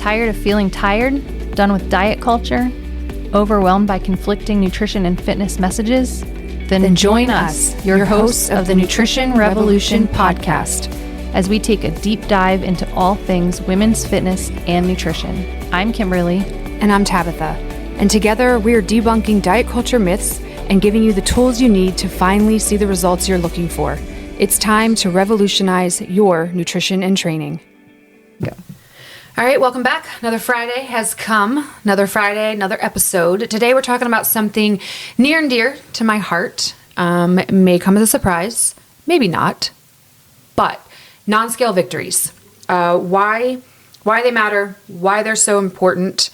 Tired of feeling tired? Done with diet culture? Overwhelmed by conflicting nutrition and fitness messages? Then join us, your hosts of the Nutrition Revolution podcast, as we take a deep dive into all things women's fitness and nutrition. I'm Kimberly. And I'm Tabitha. And together we are debunking diet culture myths and giving you the tools you need to finally see the results you're looking for. It's time to revolutionize your nutrition and training. Go. All right, welcome back. Another Friday has come. Another Friday, another episode. Today we're talking about something near and dear to my heart. It may come as a surprise, maybe not, but non-scale victories. Why they matter, why they're so important.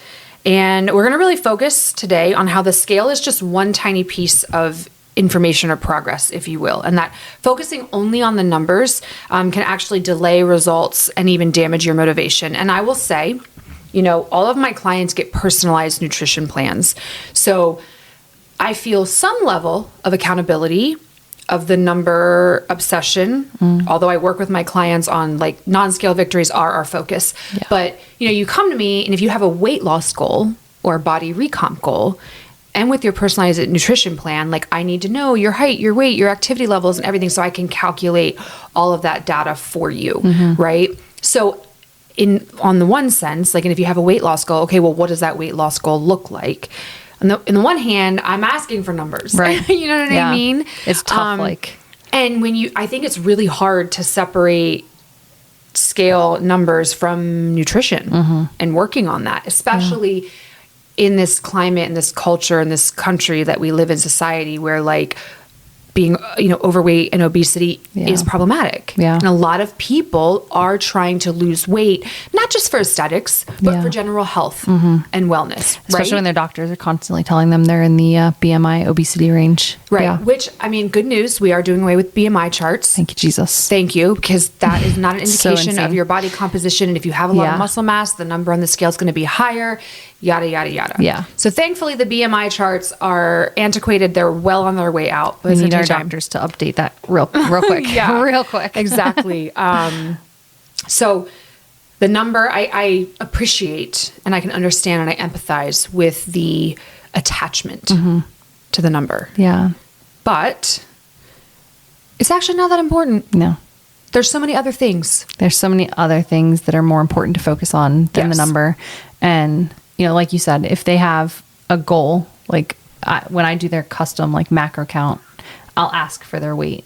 And we're going to really focus today on how the scale is just one tiny piece of information or progress, if you will, and that focusing only on the numbers can actually delay results and even damage your motivation. And I will say, all of my clients get personalized nutrition plans. So I feel some level of accountability of the number obsession, although I work with my clients on non-scale victories are our focus. Yeah. But, you come to me and if you have a weight loss goal or a body recomp goal, and with your personalized nutrition plan, I need to know your height, your weight, your activity levels and everything so I can calculate all of that data for you, right? So on the one sense, and if you have a weight loss goal, okay, well, what does that weight loss goal look like? In the one hand, I'm asking for numbers, right? You know what I mean? It's tough, And I think it's really hard to separate scale numbers from nutrition and working on that, especially in this climate, in this culture, in this country that we live in society where being, overweight and obesity is problematic. Yeah. And a lot of people are trying to lose weight, not just for aesthetics, but for general health and wellness. Especially when their doctors are constantly telling them they're in the BMI obesity range. Right. Yeah. Which, good news, we are doing away with BMI charts. Thank you, Jesus. Thank you, because that is not an indication So of your body composition. And if you have a lot of muscle mass, the number on the scale is going to be higher, yada, yada, yada. Yeah. So thankfully, the BMI charts are antiquated. They're well on their way out. But we need our doctors to update that real quick. Real quick. Exactly. So the number I appreciate and I can understand and I empathize with the attachment to the number. Yeah. But it's actually not that important. No. There's so many other things. There's so many other things that are more important to focus on than the number. And, like you said, if they have a goal, when I do their custom macro count, I'll ask for their weight.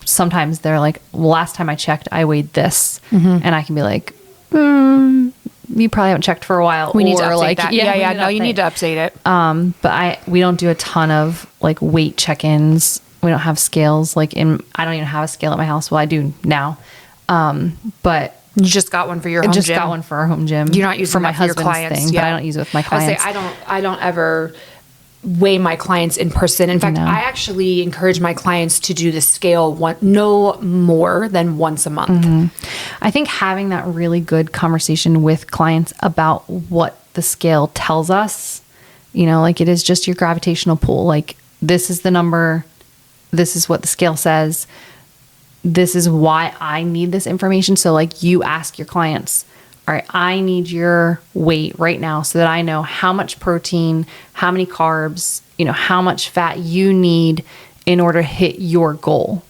Sometimes they're like, well, last time I checked, I weighed this. And I can be like, you probably haven't checked for a while. We need to update that. Yeah. No, you need to update it. But we don't do a ton of weight check-ins. We don't have scales. I don't even have a scale at my house. Well, I do now. But you just got one for your home gym. Got one for our home gym. You're not using for my that for your husband's clients. thing, but I don't use it with my clients. I don't ever weigh my clients in person. In fact, I actually encourage my clients to do the scale no more than once a month. I think having that really good conversation with clients about what the scale tells us, it is just your gravitational pull. This is the number. This is what the scale says. This is why I need this information. So you ask your clients, all right, I need your weight right now so that I know how much protein, how many carbs, how much fat you need in order to hit your goal.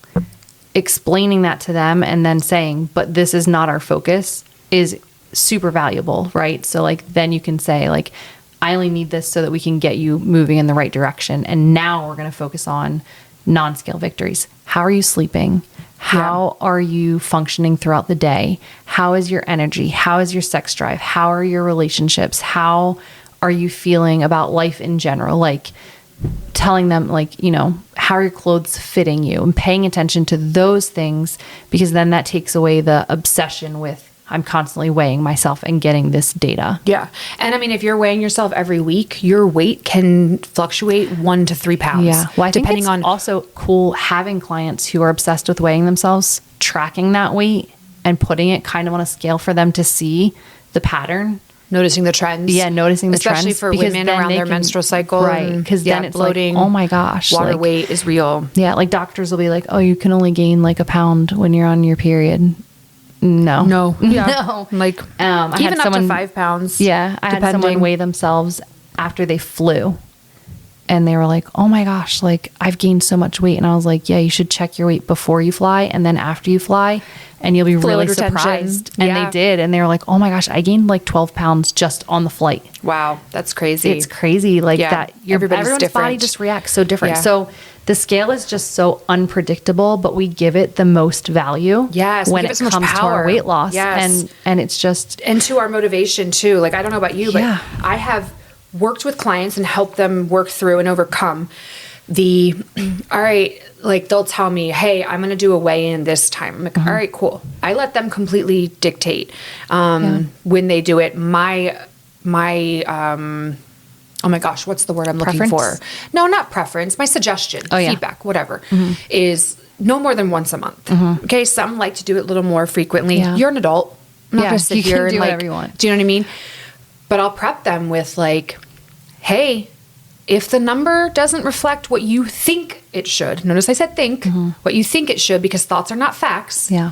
Explaining that to them and then saying, but this is not our focus is super valuable, right? So then you can say I only need this so that we can get you moving in the right direction. And now we're going to focus on non-scale victories. How are you sleeping? How are you functioning throughout the day? How is your energy? How is your sex drive? How are your relationships? How are you feeling about life in general? Telling them how are your clothes fitting you and paying attention to those things, because then that takes away the obsession with I'm constantly weighing myself and getting this data. Yeah. And if you're weighing yourself every week, your weight can fluctuate 1 to 3 pounds. Yeah. Well, I think it's also cool having clients who are obsessed with weighing themselves, tracking that weight and putting it kind of on a scale for them to see the pattern. Noticing the trends. Yeah, noticing the trends. Especially for women around their menstrual cycle. Right. Because then it's bloating. Oh my gosh. Water weight is real. Yeah. Doctors will be like, oh, you can only gain a pound when you're on your period. No. Yeah. No. Like, I even had up someone, to 5 pounds. Yeah. I had someone depending. weigh themselves after they flew. And they were like, oh my gosh, like I've gained so much weight. And I was like, yeah, you should check your weight before you fly and then after you fly. And you'll be really retention. surprised. And Yeah. they did. And they were like, oh my gosh, I gained like 12 pounds just on the flight. Wow. That's crazy. It's crazy. Like Yeah. that. Everybody's Everyone's different. body just reacts so different. Yeah. So the scale is just so unpredictable, but we give it the most value Yes, we when give it it so much comes to power. our weight loss. Yes. And it's just, and to our motivation too. Like, I don't know about you, but Yeah. I have worked with clients and helped them work through and overcome all right, like they'll tell me, hey, I'm going to do a weigh-in this time. I'm like, all right, cool. I let them completely dictate when they do it. My oh my gosh, what's the word I'm looking Preference? for? No, not preference. My suggestion, yeah. feedback, whatever, is no more than once a month. Okay, some like to do it a little more frequently. Yeah. You're an adult. I'm not Yeah, going to sit you can here and do like, whatever you want. do you know what I mean? But I'll prep them with like, hey, if the number doesn't reflect what you think it should, notice I said think, what you think it should, because thoughts are not facts, yeah.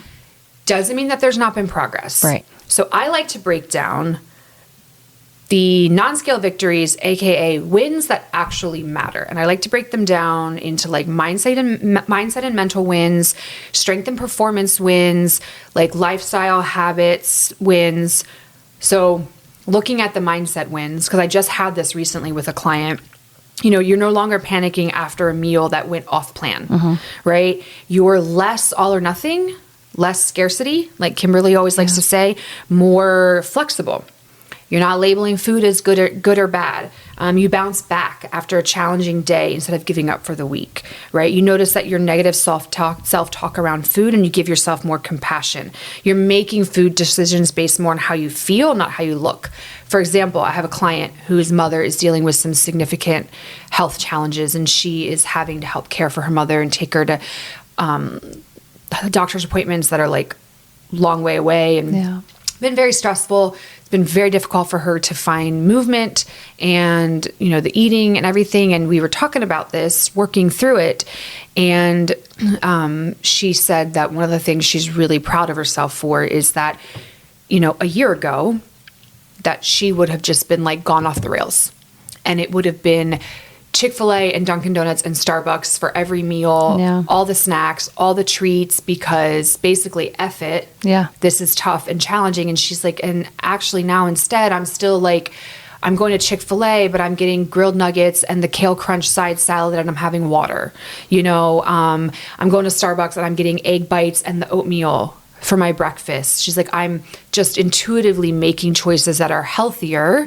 doesn't mean that there's not been progress. Right. So I like to break down the non-scale victories, aka wins that actually matter. And I like to break them down into like mindset and mental wins, strength and performance wins, like lifestyle habits wins. So looking at the mindset wins, because I just had this recently with a client. You know, you're no longer panicking after a meal that went off plan, right? You're less all or nothing, less scarcity, like Kimberly always likes to say, more flexible. You're not labeling food as good or bad. You bounce back after a challenging day instead of giving up for the week, right? You notice that your negative self-talk around food, and you give yourself more compassion. You're making food decisions based more on how you feel, not how you look. For example, I have a client whose mother is dealing with some significant health challenges, and she is having to help care for her mother and take her to doctor's appointments that are like long way away, and been very stressful. It's been very difficult for her to find movement and, you know, the eating and everything. And we were talking about this, working through it. And she said that one of the things she's really proud of herself for is that, you know, a year ago, that she would have just been like gone off the rails. And it would have been Chick-fil-A and Dunkin' Donuts and Starbucks for every meal, all the snacks, all the treats, because basically F it. Yeah. This is tough and challenging. And she's like, and actually now instead I'm still like, I'm going to Chick-fil-A, but I'm getting grilled nuggets and the kale crunch side salad and I'm having water. You know, I'm going to Starbucks and I'm getting egg bites and the oatmeal for my breakfast. She's like, I'm just intuitively making choices that are healthier,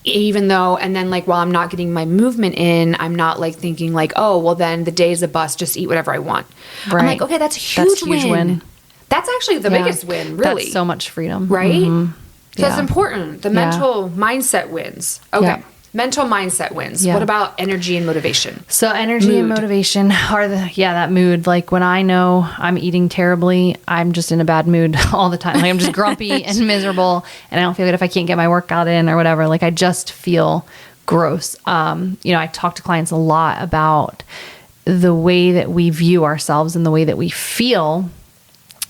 even though, and then like, while I'm not getting my movement in, I'm not like thinking like, oh, well then the day's a bust, just eat whatever I want. Right. I'm like, okay, that's a huge win. That's actually the biggest win, really. That's so much freedom. Right? So that's important. The mental mindset wins. Okay. Yeah. Mental mindset wins. What about energy and motivation? So energy and motivation are that mood. Like when I know I'm eating terribly, I'm just in a bad mood all the time. Like I'm just grumpy and miserable, and I don't feel good if I can't get my workout in or whatever. Like I just feel gross. You know, I talk to clients a lot about the way that we view ourselves and the way that we feel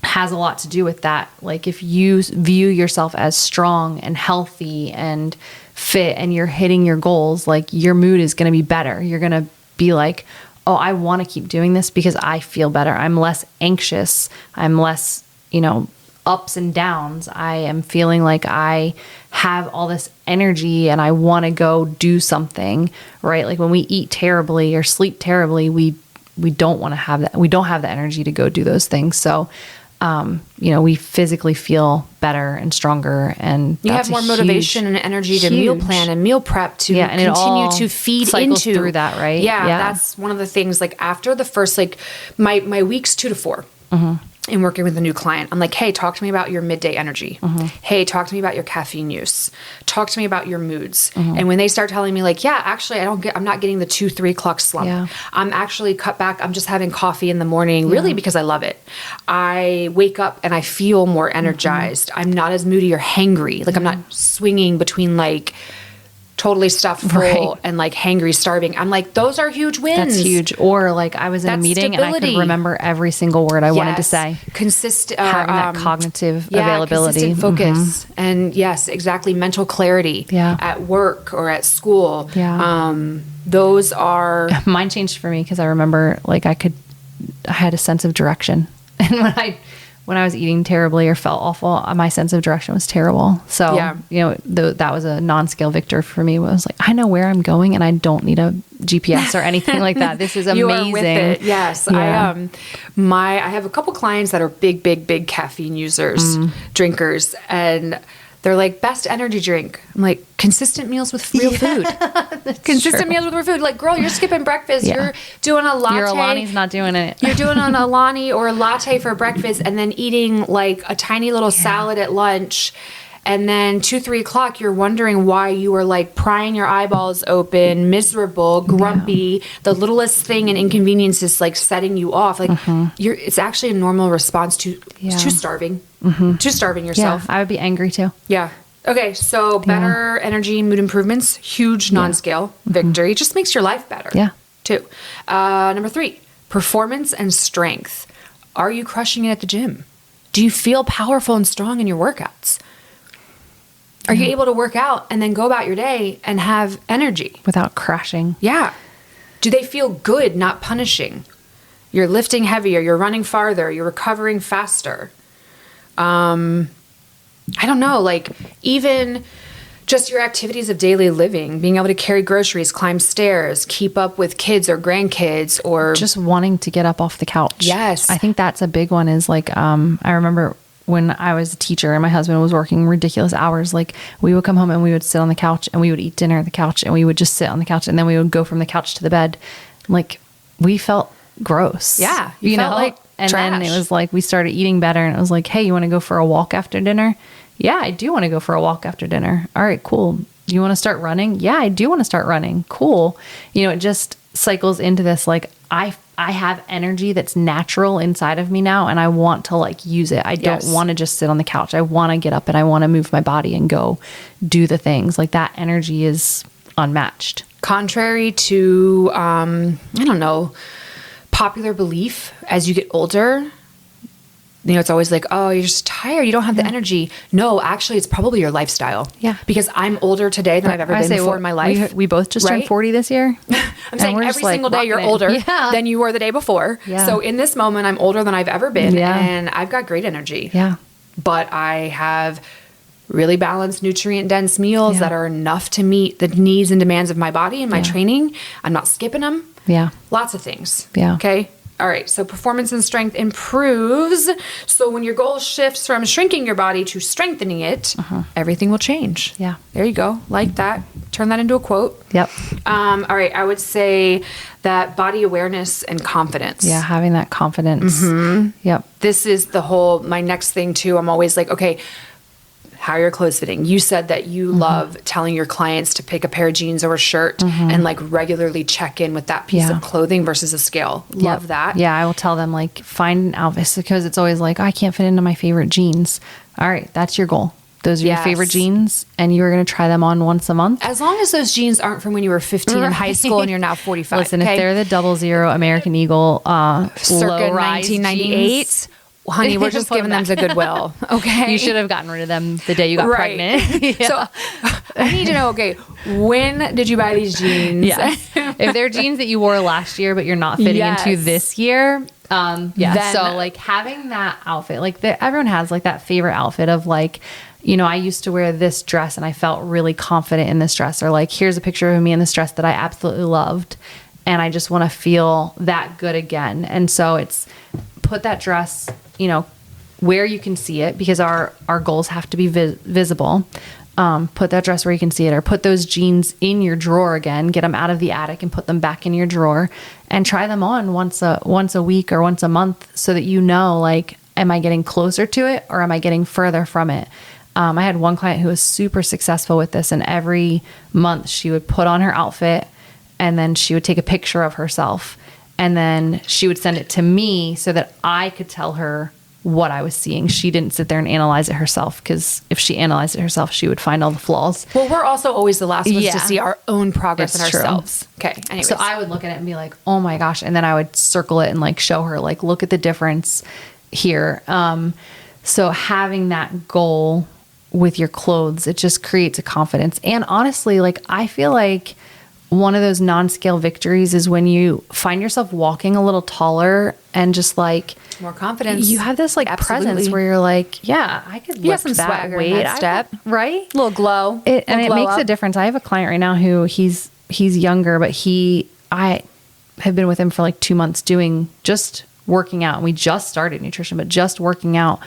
has a lot to do with that. Like if you view yourself as strong and healthy and fit and you're hitting your goals, like your mood is going to be better. You're going to be like, oh, I want to keep doing this because I feel better. I'm less anxious. I'm less, you know, ups and downs. I am feeling like I have all this energy and I want to go do something, right? Like when we eat terribly or sleep terribly, we don't want to have that. We don't have the energy to go do those things. So, you know, we physically feel better and stronger, and you have more motivation and energy to meal plan and meal prep to continue to feed into through that, right? Yeah, that's one of the things. Like after the first, like my weeks 2 to 4 in working with a new client, I'm like, hey, talk to me about your midday energy. Hey, talk to me about your caffeine use. Talk to me about your moods. And when they start telling me like, yeah, actually, I'm not getting the 2-3 o'clock slump. Yeah. I'm actually cut back. I'm just having coffee in the morning, really because I love it. I wake up and I feel more energized. I'm not as moody or hangry. Like I'm not swinging between like totally stuffed full Right. and like hangry, starving. I'm like, those are huge wins. That's huge. Or like I was in a That's meeting and I stability. could remember every single word I wanted to say. Having that cognitive availability. Consistent focus. And yes, exactly. Mental clarity at work or at school. Yeah. Those are... Mine changed for me because I remember like I had a sense of direction. And when I was eating terribly or felt awful, my sense of direction was terrible. So, that was a non-scale victor for me. It was like, I know where I'm going and I don't need a GPS or anything like that. This is amazing. You are with it. Yes. Yeah. I have a couple clients that are big caffeine users, drinkers, and they're like, best energy drink. I'm like, consistent meals with real food. Consistent meals with real food. Like, girl, you're skipping breakfast. Yeah. You're doing a latte. Your Alani's not doing it. You're doing an Alani or a latte for breakfast and then eating like a tiny little salad at lunch. And then 2-3 o'clock, you're wondering why you are like prying your eyeballs open, miserable, grumpy. The littlest thing and inconvenience is like setting you off. Like it's actually a normal response to starving. To starving yourself. Yeah, I would be angry too. Yeah. Okay, so better energy, mood improvements, huge non-scale victory. It just makes your life better. Yeah. Too. Number 3, performance and strength. Are you crushing it at the gym? Do you feel powerful and strong in your workouts? Are you able to work out and then go about your day and have energy? Without crashing. Yeah. Do they feel good, not punishing? You're lifting heavier, you're running farther, you're recovering faster. I don't know, like even just your activities of daily living, being able to carry groceries, climb stairs, keep up with kids or grandkids, or just wanting to get up off the couch. Yes. I think that's a big one is like, I remember when I was a teacher and my husband was working ridiculous hours, like we would come home and we would sit on the couch and we would eat dinner at the couch and we would just sit on the couch and then we would go from the couch to the bed. Like we felt gross. Yeah. You felt know, like and trash. then it was like, we started eating better and it was like, hey, you want to go for a walk after dinner? Yeah, I do want to go for a walk after dinner. All right, cool. You want to start running? Yeah, I do want to start running. Cool. You know, it just cycles into this, like, I have energy that's natural inside of me now and I want to like use it. I don't want to just sit on the couch. I want to get up and I want to move my body and go do the things. Like that energy is unmatched. Contrary to, I don't know, popular belief as you get older, you know, it's always like, oh, you're just tired. You don't have the energy. No, actually, it's probably your lifestyle. Yeah. Because I'm older today than I've ever been before in my life. We both just turned 40 this year. I'm saying every single day you're older than you were the day before. Yeah. So in this moment, I'm older than I've ever been. Yeah. And I've got great energy. Yeah. But I have really balanced, nutrient-dense meals that are enough to meet the needs and demands of my body and my training. I'm not skipping them. Yeah. Lots of things. Yeah. Okay. All right. So performance and strength improves. So when your goal shifts from shrinking your body to strengthening it, everything will change. Yeah. There you go. Like that. Turn that into a quote. Yep. All right. I would say that body awareness and confidence. Yeah. Having that confidence. Yep. This is my next thing too. I'm always like, okay, how are your clothes fitting? You said that you love telling your clients to pick a pair of jeans or a shirt and like regularly check in with that piece of clothing versus a scale. Love that. Yeah, I will tell them like find an outfit because it's always like, I can't fit into my favorite jeans. All right, that's your goal. Those are your favorite jeans and you're going to try them on once a month. As long as those jeans aren't from when you were 15 in high school and you're now 45. Listen, if they're the 00 American Eagle circa 1998, honey, we're just giving them to Goodwill. Okay. You should have gotten rid of them the day you got pregnant. So I need to know, okay, when did you buy these jeans? Yes. If they're jeans that you wore last year, but you're not fitting into this year. So like having that outfit, like everyone has like that favorite outfit of like, you know, I used to wear this dress and I felt really confident in this dress, or like, here's a picture of me in this dress that I absolutely loved. And I just want to feel that good again. And so it's put that dress, you know, where you can see it, because our goals have to be visible. Put that dress where you can see it, or put those jeans in your drawer again, get them out of the attic and put them back in your drawer and try them on once a week or once a month so that you know, like, am I getting closer to it or am I getting further from it? I had one client who was super successful with this, and every month she would put on her outfit and then she would take a picture of herself and then she would send it to me so that I could tell her what I was seeing. She didn't sit there and analyze it herself, because if she analyzed it herself, she would find all the flaws. Well, we're also always the last ones Yeah. to see our own progress in It's true. ourselves. Okay. Anyways. So I would look at it and be like, oh my gosh. And then I would circle it and like show her, like, look at the difference here. So having that goal with your clothes, it just creates a confidence. And honestly, like, I feel like one of those non-scale victories is when you find yourself walking a little taller and just like more confidence. you have this like presence where you're like, yeah, I could lift some that swagger in weight. that step. Right? A little glow. And it glow makes up. a difference. I have a client right now who he's younger, but I have been with him for like 2 months doing just working out. And we just started nutrition, but just working out.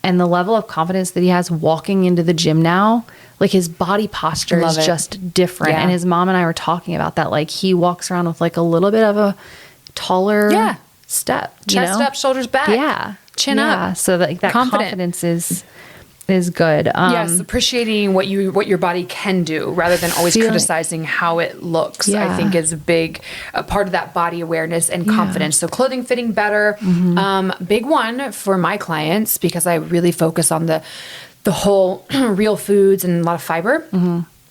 And the level of confidence that he has walking into the gym now, like his body posture Love is it. just different. Yeah. And his mom and I were talking about that. Like he walks around with like a little bit of a taller step. Chest up, shoulders back. Yeah. Chin up. So that Confident. confidence is good. Yes, appreciating what your body can do rather than always criticizing how it looks. Yeah. I think is a part of that body awareness and confidence. So clothing fitting better, big one for my clients, because I really focus on the whole real foods and a lot of fiber.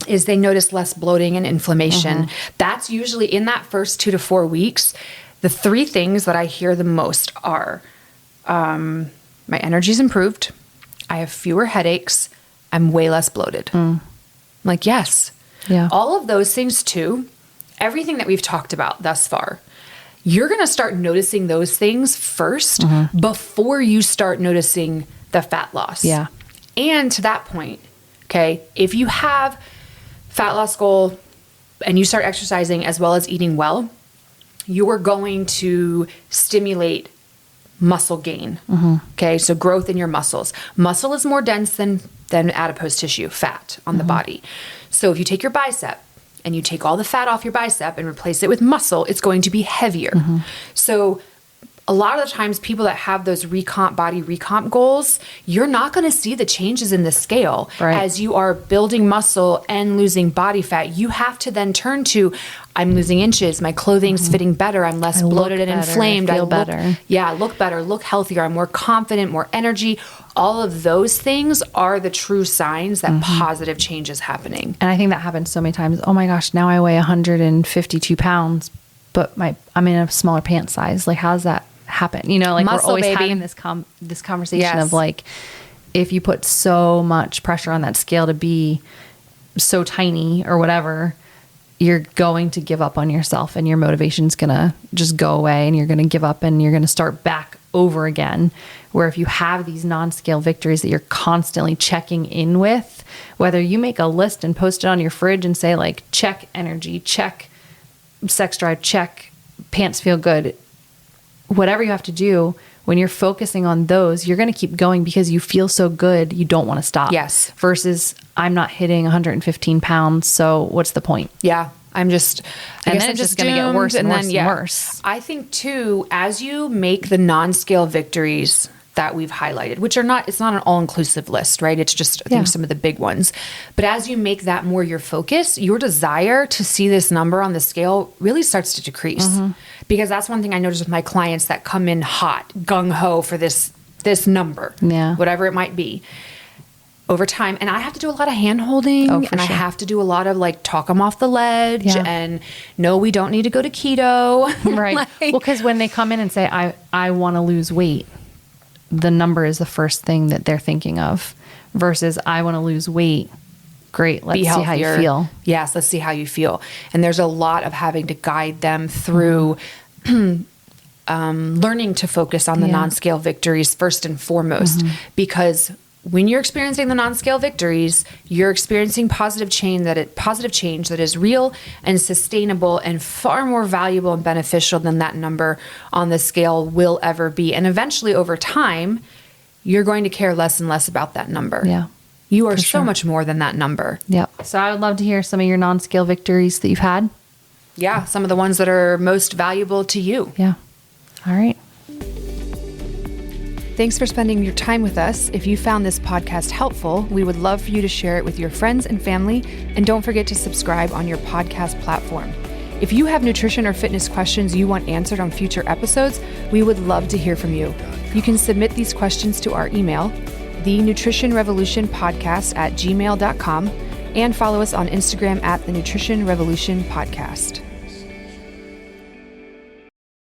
Is they notice less bloating and inflammation. That's usually in that first 2 to 4 weeks. The 3 things that I hear the most are my energy's improved. I have fewer headaches. I'm way less bloated. Like, yes. Yeah. All of those things too, everything that we've talked about thus far, you're going to start noticing those things first before you start noticing the fat loss. Yeah. And to that point, okay, if you have fat loss goal and you start exercising as well as eating well, you are going to stimulate muscle gain. Okay, so growth in your muscles. Muscle is more dense than adipose tissue, fat on the body. So if you take your bicep and you take all the fat off your bicep and replace it with muscle, it's going to be heavier. So a lot of the times people that have those body recomp goals, you're not going to see the changes in the scale as you are building muscle and losing body fat. You have to then turn to, I'm losing inches, my clothing's fitting better, I'm less bloated and inflamed, I feel better. Look better, look healthier, I'm more confident, more energy. All of those things are the true signs that positive change is happening. And I think that happens so many times. Oh my gosh, now I weigh 152 pounds, but I'm in a smaller pant size. Like, how does that happen? You know, like Muscle, we're always baby. having this conversation of like, if you put so much pressure on that scale to be so tiny or whatever, you're going to give up on yourself and your motivation's going to just go away and you're going to give up and you're going to start back over again. Where if you have these non-scale victories that you're constantly checking in with, whether you make a list and post it on your fridge and say like, check energy, check sex drive, check pants feel good, whatever you have to do, when you're focusing on those, you're going to keep going because you feel so good. You don't want to stop. Yes. Versus I'm not hitting 115 pounds. So what's the point? Yeah. And then it's just going to get worse and worse and worse. I think too, as you make the non-scale victories that we've highlighted, which are not, it's not an all-inclusive list, right? It's just, I think, some of the big ones. But as you make that more your focus, your desire to see this number on the scale really starts to decrease. Because that's one thing I notice with my clients that come in hot, gung-ho for this number, whatever it might be. Over time, and I have to do a lot of hand holding and I have to do a lot of like talk them off the ledge and no, we don't need to go to keto. Right. Like, well, because when they come in and say, I want to lose weight, the number is the first thing that they're thinking of versus I want to lose weight. Great. Let's see how you feel. Yes. Let's see how you feel. And there's a lot of having to guide them through learning to focus on the non-scale victories first and foremost, because when you're experiencing the non-scale victories, you're experiencing positive change that is real and sustainable and far more valuable and beneficial than that number on the scale will ever be. And eventually over time, you're going to care less and less about that number. Yeah. You are so much more than that number. Yep. So I would love to hear some of your non-scale victories that you've had. Yeah. Some of the ones that are most valuable to you. Yeah. All right. Thanks for spending your time with us. If you found this podcast helpful, we would love for you to share it with your friends and family. And don't forget to subscribe on your podcast platform. If you have nutrition or fitness questions you want answered on future episodes, we would love to hear from you. You can submit these questions to our email, thenutritionrevolutionpodcast@gmail.com, and follow us on Instagram at the Nutrition Revolution Podcast.